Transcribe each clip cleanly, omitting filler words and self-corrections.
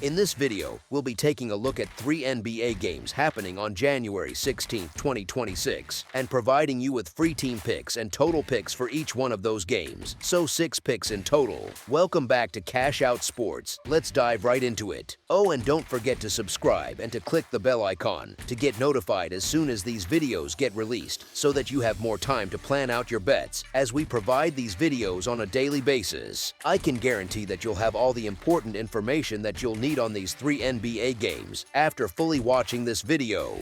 In this video, we'll be taking a look at 3 NBA games happening on January 16, 2026, and providing you with free team picks and total picks for each one of those games, so 6 picks in total. Welcome back to Cash Out Sports. Let's dive right into it. Oh, and don't forget to subscribe and to click the bell icon to get notified as soon as these videos get released, so that you have more time to plan out your bets as we provide these videos on a daily basis. I can guarantee that you'll have all the important information that you'll need on these 3 NBA games after fully watching this video.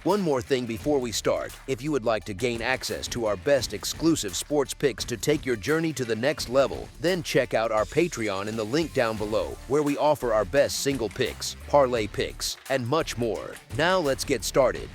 One more thing before we start, if you would like to gain access to our best exclusive sports picks to take your journey to the next level, then check out our Patreon in the link down below, where we offer our best single picks, parlay picks, and much more. Now let's get started.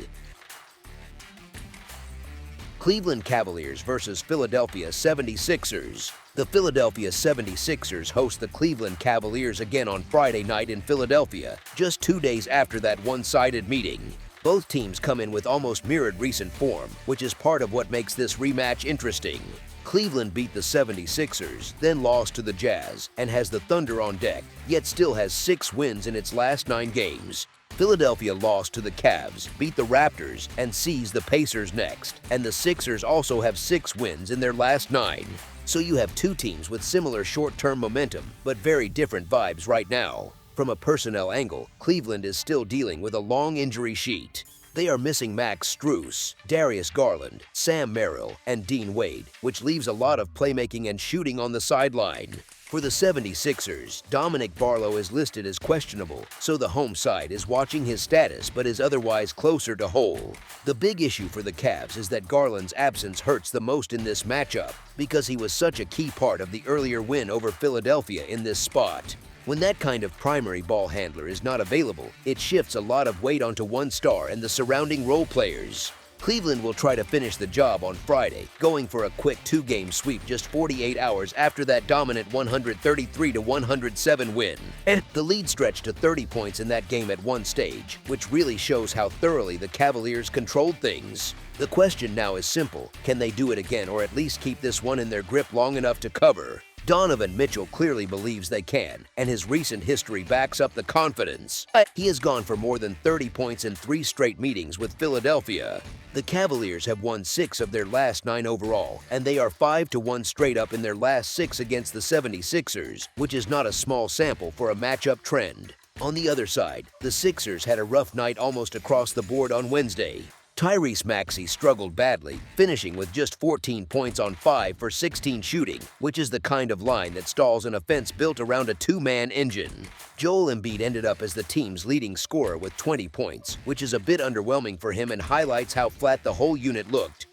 Cleveland Cavaliers versus Philadelphia 76ers. The Philadelphia 76ers host the Cleveland Cavaliers again on Friday night in Philadelphia, just 2 days after that one-sided meeting. Both teams come in with almost mirrored recent form, which is part of what makes this rematch interesting. Cleveland beat the 76ers, then lost to the Jazz, and has the Thunder on deck, yet still has 6 wins in its last 9 games. Philadelphia lost to the Cavs, beat the Raptors, and sees the Pacers next, and the Sixers also have 6 wins in their last 9. So you have 2 teams with similar short-term momentum, but very different vibes right now. From a personnel angle, Cleveland is still dealing with a long injury sheet. They are missing Max Strus, Darius Garland, Sam Merrill, and Dean Wade, which leaves a lot of playmaking and shooting on the sideline. For the 76ers, Dominic Barlow is listed as questionable, so the home side is watching his status but is otherwise closer to whole. The big issue for the Cavs is that Garland's absence hurts the most in this matchup because he was such a key part of the earlier win over Philadelphia in this spot. When that kind of primary ball handler is not available, it shifts a lot of weight onto one star and the surrounding role players. Cleveland will try to finish the job on Friday, going for a quick 2-game sweep just 48 hours after that dominant 133-107 win. And the lead stretched to 30 points in that game at one stage, which really shows how thoroughly the Cavaliers controlled things. The question now is simple: can they do it again, or at least keep this one in their grip long enough to cover? Donovan Mitchell clearly believes they can, and his recent history backs up the confidence. He has gone for more than 30 points in 3 straight meetings with Philadelphia. The Cavaliers have won 6 of their last 9 overall, and they are 5-1 straight up in their last 6 against the 76ers, which is not a small sample for a matchup trend. On the other side, the Sixers had a rough night almost across the board on Wednesday. Tyrese Maxey struggled badly, finishing with just 14 points on 5 for 16 shooting, which is the kind of line that stalls an offense built around a 2-man engine. Joel Embiid ended up as the team's leading scorer with 20 points, which is a bit underwhelming for him and highlights how flat the whole unit looked.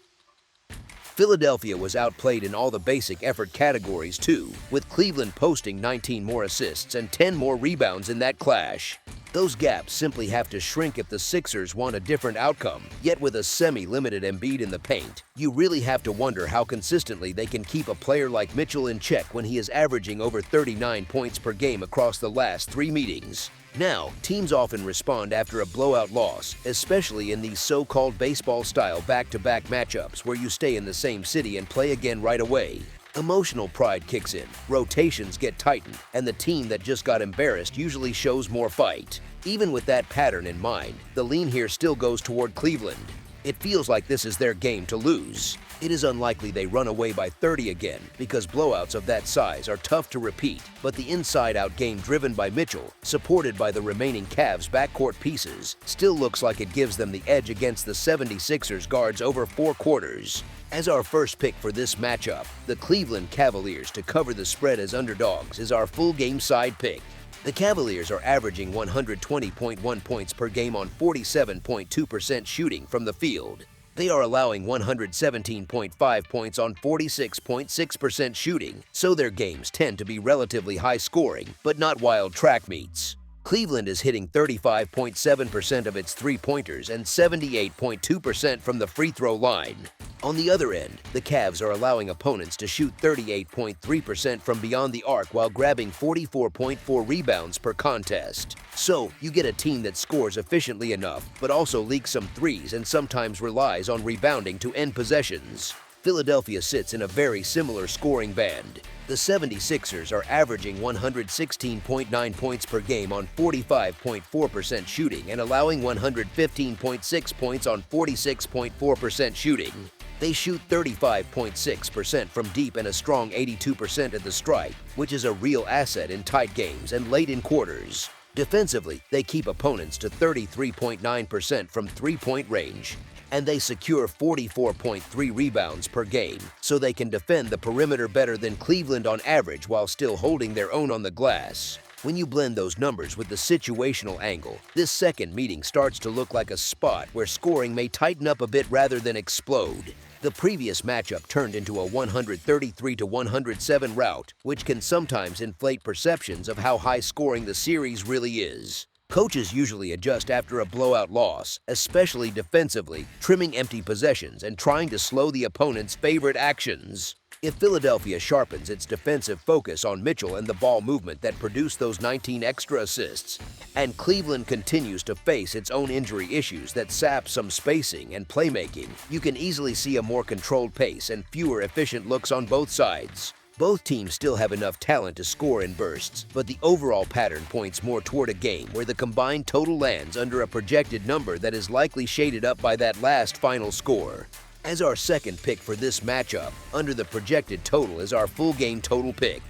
Philadelphia was outplayed in all the basic effort categories too, with Cleveland posting 19 more assists and 10 more rebounds in that clash. Those gaps simply have to shrink if the Sixers want a different outcome, yet with a semi-limited Embiid in the paint, you really have to wonder how consistently they can keep a player like Mitchell in check when he is averaging over 39 points per game across the last 3 meetings. Now, teams often respond after a blowout loss, especially in these so-called baseball-style back-to-back matchups where you stay in the same city and play again right away. Emotional pride kicks in, rotations get tightened, and the team that just got embarrassed usually shows more fight. Even with that pattern in mind, the lean here still goes toward Cleveland. It feels like this is their game to lose. It is unlikely they run away by 30 again, because blowouts of that size are tough to repeat, but the inside-out game driven by Mitchell, supported by the remaining Cavs backcourt pieces, still looks like it gives them the edge against the 76ers guards over 4 quarters. As our first pick for this matchup, the Cleveland Cavaliers to cover the spread as underdogs is our full game side pick. The Cavaliers are averaging 120.1 points per game on 47.2% shooting from the field. They are allowing 117.5 points on 46.6% shooting, so their games tend to be relatively high scoring, but not wild track meets. Cleveland is hitting 35.7% of its three-pointers and 78.2% from the free throw line. On the other end, the Cavs are allowing opponents to shoot 38.3% from beyond the arc while grabbing 44.4 rebounds per contest. So, you get a team that scores efficiently enough, but also leaks some threes and sometimes relies on rebounding to end possessions. Philadelphia sits in a very similar scoring band. The 76ers are averaging 116.9 points per game on 45.4% shooting and allowing 115.6 points on 46.4% shooting. They shoot 35.6% from deep and a strong 82% at the stripe, which is a real asset in tight games and late in quarters. Defensively, they keep opponents to 33.9% from three-point range, and they secure 44.3 rebounds per game, so they can defend the perimeter better than Cleveland on average while still holding their own on the glass. When you blend those numbers with the situational angle, this second meeting starts to look like a spot where scoring may tighten up a bit rather than explode. The previous matchup turned into a 133-107 rout, which can sometimes inflate perceptions of how high-scoring the series really is. Coaches usually adjust after a blowout loss, especially defensively, trimming empty possessions and trying to slow the opponent's favorite actions. If Philadelphia sharpens its defensive focus on Mitchell and the ball movement that produced those 19 extra assists, and Cleveland continues to face its own injury issues that sap some spacing and playmaking, you can easily see a more controlled pace and fewer efficient looks on both sides. Both teams still have enough talent to score in bursts, but the overall pattern points more toward a game where the combined total lands under a projected number that is likely shaded up by that last final score. As our second pick for this matchup, under the projected total is our full game total pick.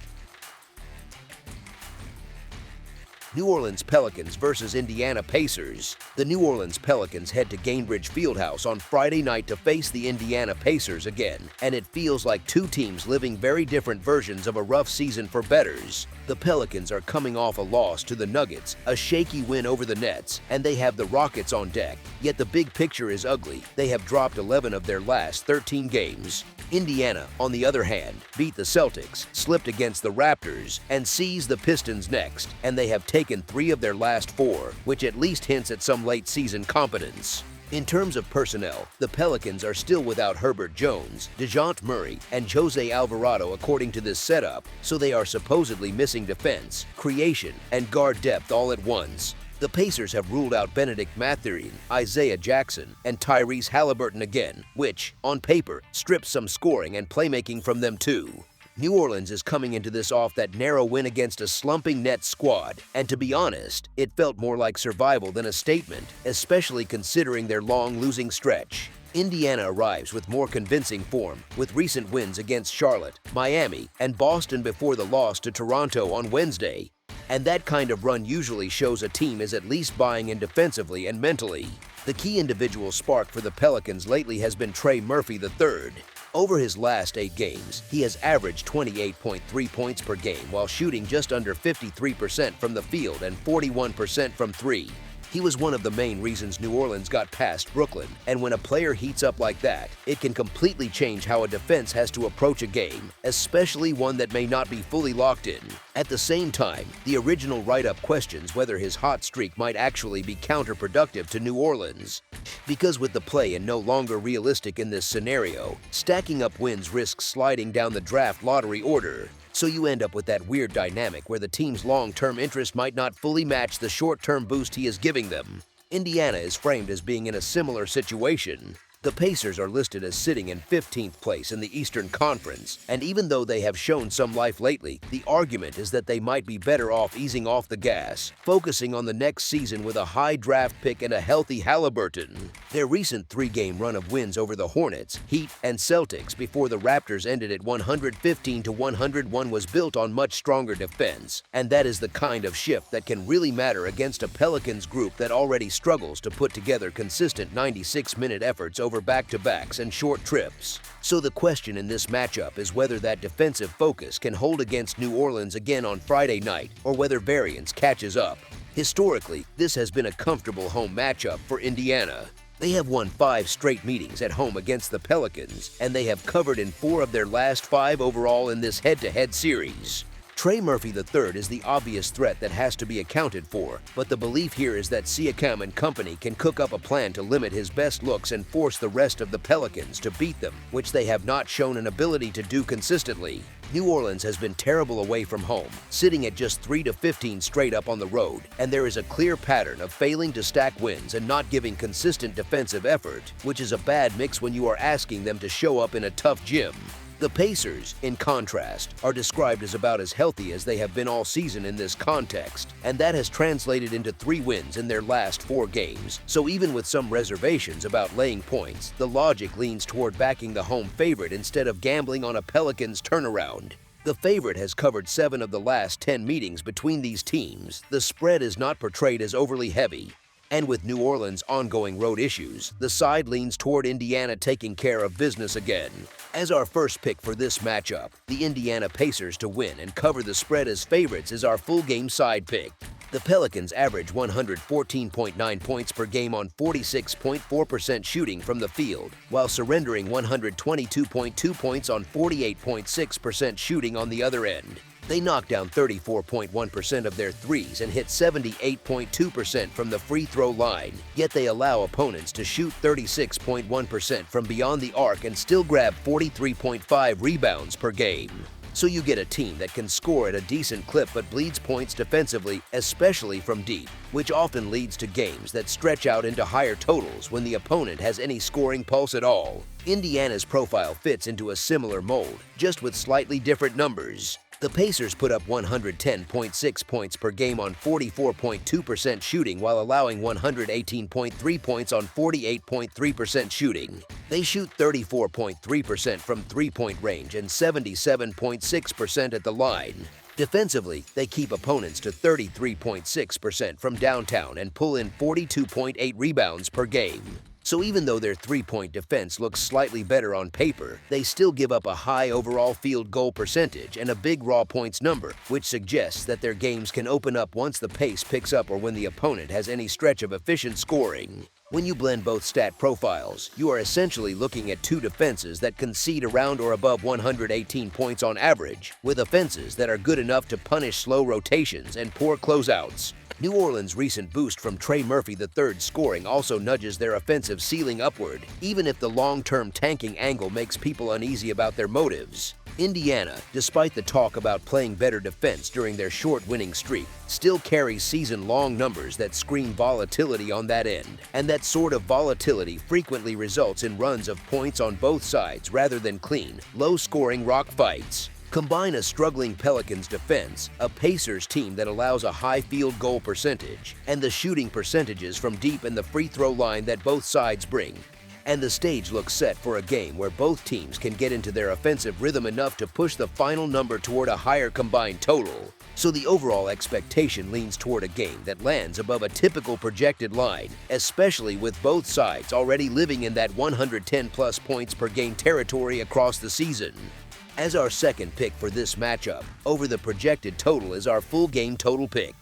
New Orleans Pelicans versus Indiana Pacers. The New Orleans Pelicans head to Gainbridge Fieldhouse on Friday night to face the Indiana Pacers again, and it feels like two teams living very different versions of a rough season for bettors. The Pelicans are coming off a loss to the Nuggets, a shaky win over the Nets, and they have the Rockets on deck. Yet the big picture is ugly. They have dropped 11 of their last 13 games. Indiana, on the other hand, beat the Celtics, slipped against the Raptors, and seized the Pistons next, and they have taken 3 of their last 4, which at least hints at some late-season competence. In terms of personnel, the Pelicans are still without Herbert Jones, DeJounte Murray, and Jose Alvarado according to this setup, so they are supposedly missing defense, creation, and guard depth all at once. The Pacers have ruled out Benedict Mathurin, Isaiah Jackson, and Tyrese Halliburton again, which, on paper, strips some scoring and playmaking from them too. New Orleans is coming into this off that narrow win against a slumping Nets squad, and to be honest, it felt more like survival than a statement, especially considering their long losing stretch. Indiana arrives with more convincing form, with recent wins against Charlotte, Miami, and Boston before the loss to Toronto on Wednesday. And that kind of run usually shows a team is at least buying in defensively and mentally. The key individual spark for the Pelicans lately has been Trey Murphy III. Over his last 8 games, he has averaged 28.3 points per game while shooting just under 53% from the field and 41% from 3. He was one of the main reasons New Orleans got past Brooklyn, and when a player heats up like that, it can completely change how a defense has to approach a game, especially one that may not be fully locked in. At the same time, the original write-up questions whether his hot streak might actually be counterproductive to New Orleans. Because with the play-in no longer realistic in this scenario, stacking up wins risks sliding down the draft lottery order. So you end up with that weird dynamic where the team's long-term interest might not fully match the short-term boost he is giving them. Indiana is framed as being in a similar situation. The Pacers are listed as sitting in 15th place in the Eastern Conference, and even though they have shown some life lately, the argument is that they might be better off easing off the gas, focusing on the next season with a high draft pick and a healthy Halliburton. Their recent 3-game run of wins over the Hornets, Heat, and Celtics before the Raptors ended at 115-101 was built on much stronger defense, and that is the kind of shift that can really matter against a Pelicans group that already struggles to put together consistent 96-minute efforts over back-to-backs and short trips. So the question in this matchup is whether that defensive focus can hold against New Orleans again on Friday night, or whether variance catches up. Historically, this has been a comfortable home matchup for Indiana. They have won 5 straight meetings at home against the Pelicans, and they have covered in 4 of their last 5 overall in this head-to-head series. Trey Murphy III is the obvious threat that has to be accounted for, but the belief here is that Siakam and company can cook up a plan to limit his best looks and force the rest of the Pelicans to beat them, which they have not shown an ability to do consistently. New Orleans has been terrible away from home, sitting at just 3-15 straight up on the road, and there is a clear pattern of failing to stack wins and not giving consistent defensive effort, which is a bad mix when you are asking them to show up in a tough gym. The Pacers, in contrast, are described as about as healthy as they have been all season in this context, and that has translated into 3 wins in their last 4 games. So even with some reservations about laying points, the logic leans toward backing the home favorite instead of gambling on a Pelicans turnaround. The favorite has covered 7 of the last 10 meetings between these teams. The spread is not portrayed as overly heavy. And with New Orleans' ongoing road issues, the side leans toward Indiana taking care of business again. As our first pick for this matchup, the Indiana Pacers to win and cover the spread as favorites is our full-game side pick. The Pelicans average 114.9 points per game on 46.4% shooting from the field, while surrendering 122.2 points on 48.6% shooting on the other end. They knock down 34.1% of their threes and hit 78.2% from the free throw line, yet they allow opponents to shoot 36.1% from beyond the arc and still grab 43.5 rebounds per game. So you get a team that can score at a decent clip but bleeds points defensively, especially from deep, which often leads to games that stretch out into higher totals when the opponent has any scoring pulse at all. Indiana's profile fits into a similar mold, just with slightly different numbers. The Pacers put up 110.6 points per game on 44.2% shooting while allowing 118.3 points on 48.3% shooting. They shoot 34.3% from three-point range and 77.6% at the line. Defensively, they keep opponents to 33.6% from downtown and pull in 42.8 rebounds per game. So even though their three-point defense looks slightly better on paper, they still give up a high overall field goal percentage and a big raw points number, which suggests that their games can open up once the pace picks up or when the opponent has any stretch of efficient scoring. When you blend both stat profiles, you are essentially looking at 2 defenses that concede around or above 118 points on average, with offenses that are good enough to punish slow rotations and poor closeouts. New Orleans' recent boost from Trey Murphy III's scoring also nudges their offensive ceiling upward, even if the long-term tanking angle makes people uneasy about their motives. Indiana, despite the talk about playing better defense during their short winning streak, still carries season-long numbers that scream volatility on that end, and that sort of volatility frequently results in runs of points on both sides rather than clean, low-scoring rock fights. Combine a struggling Pelicans defense, a Pacers team that allows a high field goal percentage, and the shooting percentages from deep in the free throw line that both sides bring, and the stage looks set for a game where both teams can get into their offensive rhythm enough to push the final number toward a higher combined total. So the overall expectation leans toward a game that lands above a typical projected line, especially with both sides already living in that 110-plus points per game territory across the season. As our second pick for this matchup, over the projected total is our full game total pick.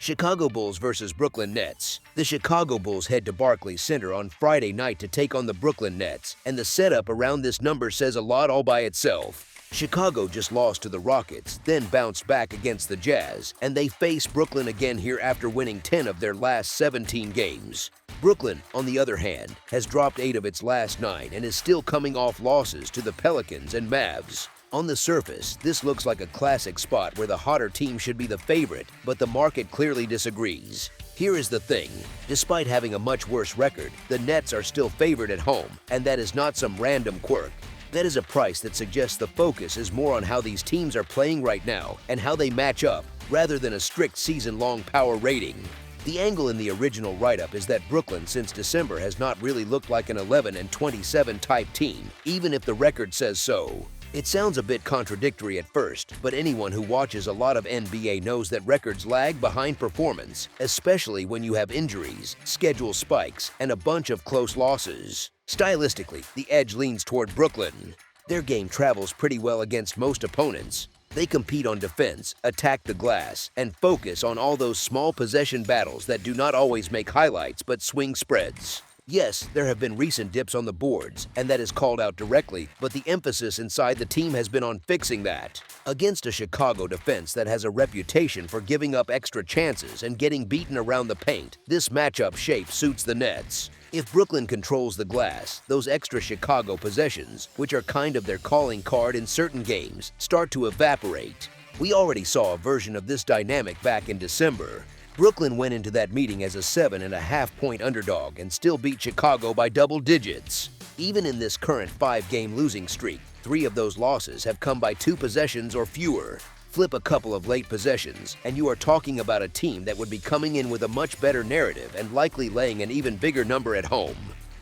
Chicago Bulls versus Brooklyn Nets. The Chicago Bulls head to Barclays Center on Friday night to take on the Brooklyn Nets, and the setup around this number says a lot all by itself. Chicago just lost to the Rockets, then bounced back against the Jazz, and they face Brooklyn again here after winning 10 of their last 17 games. Brooklyn, on the other hand, has dropped 8 of its last 9 and is still coming off losses to the Pelicans and Mavs. On the surface, this looks like a classic spot where the hotter team should be the favorite, but the market clearly disagrees. Here is the thing. Despite having a much worse record, the Nets are still favored at home, and that is not some random quirk. That is a price that suggests the focus is more on how these teams are playing right now and how they match up, rather than a strict season-long power rating. The angle in the original write-up is that Brooklyn since December has not really looked like an 11-27 type team, even if the record says so. It sounds a bit contradictory at first, but anyone who watches a lot of NBA knows that records lag behind performance, especially when you have injuries, schedule spikes, and a bunch of close losses. Stylistically, the edge leans toward Brooklyn. Their game travels pretty well against most opponents. They compete on defense, attack the glass, and focus on all those small possession battles that do not always make highlights but swing spreads. Yes, there have been recent dips on the boards, and that is called out directly, but the emphasis inside the team has been on fixing that. Against a Chicago defense that has a reputation for giving up extra chances and getting beaten around the paint, this matchup shape suits the Nets. If Brooklyn controls the glass, those extra Chicago possessions, which are kind of their calling card in certain games, start to evaporate. We already saw a version of this dynamic back in December. Brooklyn went into that meeting as a 7.5-point underdog and still beat Chicago by double digits. Even in this current 5-game losing streak, 3 of those losses have come by 2 possessions or fewer. Flip a couple of late possessions, and you are talking about a team that would be coming in with a much better narrative and likely laying an even bigger number at home.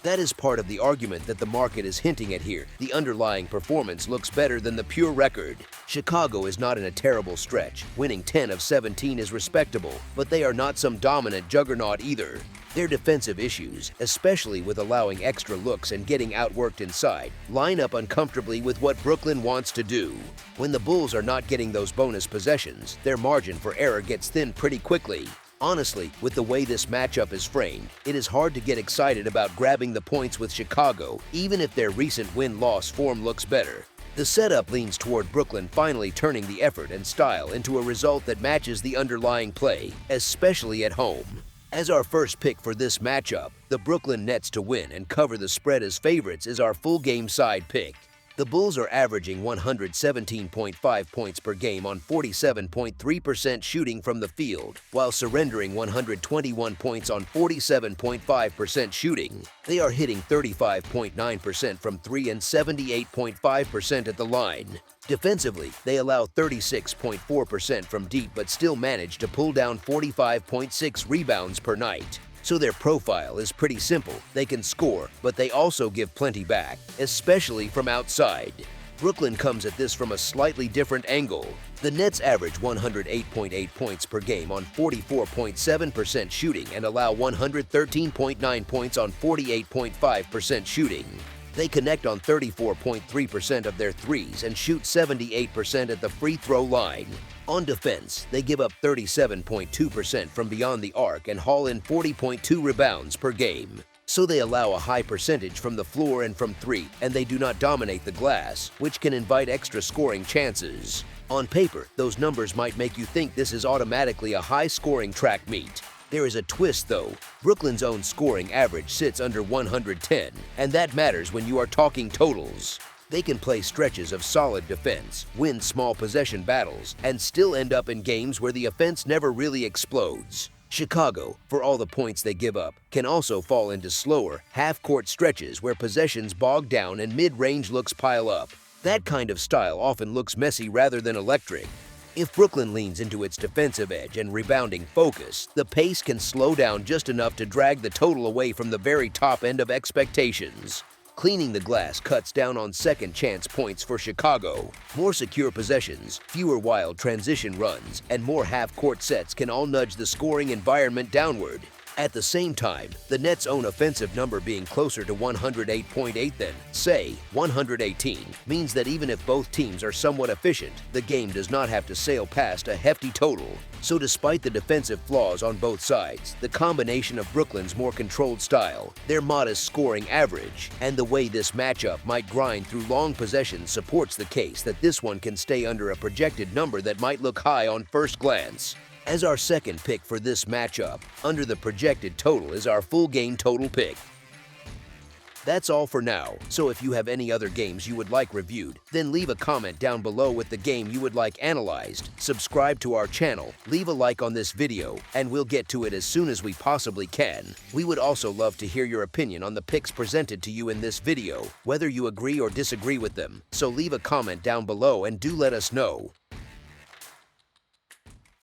That is part of the argument that the market is hinting at here. The underlying performance looks better than the pure record. Chicago is not in a terrible stretch. Winning 10 of 17 is respectable, but they are not some dominant juggernaut either. Their defensive issues, especially with allowing extra looks and getting outworked inside, line up uncomfortably with what Brooklyn wants to do. When the Bulls are not getting those bonus possessions, their margin for error gets thin pretty quickly. Honestly, with the way this matchup is framed, it is hard to get excited about grabbing the points with Chicago, even if their recent win-loss form looks better. The setup leans toward Brooklyn finally turning the effort and style into a result that matches the underlying play, especially at home. As our first pick for this matchup, the Brooklyn Nets to win and cover the spread as favorites is our full game side pick. The Bulls are averaging 117.5 points per game on 47.3% shooting from the field, while surrendering 121 points on 47.5% shooting. They are hitting 35.9% from 3 and 78.5% at the line. Defensively, they allow 36.4% from deep but still manage to pull down 45.6 rebounds per night. So their profile is pretty simple. They can score, but they also give plenty back, especially from outside. Brooklyn comes at this from a slightly different angle. The Nets average 108.8 points per game on 44.7% shooting and allow 113.9 points on 48.5% shooting. They connect on 34.3% of their threes and shoot 78% at the free throw line. On defense, they give up 37.2% from beyond the arc and haul in 40.2 rebounds per game. So they allow a high percentage from the floor and from 3, and they do not dominate the glass, which can invite extra scoring chances. On paper, those numbers might make you think this is automatically a high-scoring track meet. There is a twist though. Brooklyn's own scoring average sits under 110, and that matters when you are talking totals. They can play stretches of solid defense, win small possession battles, and still end up in games where the offense never really explodes. Chicago, for all the points they give up, can also fall into slower, half-court stretches where possessions bog down and mid-range looks pile up. That kind of style often looks messy rather than electric. If Brooklyn leans into its defensive edge and rebounding focus, the pace can slow down just enough to drag the total away from the very top end of expectations. Cleaning the glass cuts down on second chance points for Chicago. More secure possessions, fewer wild transition runs, and more half-court sets can all nudge the scoring environment downward. At the same time, the Nets' own offensive number being closer to 108.8 than, say, 118 means that even if both teams are somewhat efficient, the game does not have to sail past a hefty total. So despite the defensive flaws on both sides, the combination of Brooklyn's more controlled style, their modest scoring average, and the way this matchup might grind through long possessions supports the case that this one can stay under a projected number that might look high on first glance. As our second pick for this matchup, under the projected total is our full game total pick. That's all for now, so if you have any other games you would like reviewed, then leave a comment down below with the game you would like analyzed, subscribe to our channel, leave a like on this video, and we'll get to it as soon as we possibly can. We would also love to hear your opinion on the picks presented to you in this video, whether you agree or disagree with them, so leave a comment down below and do let us know.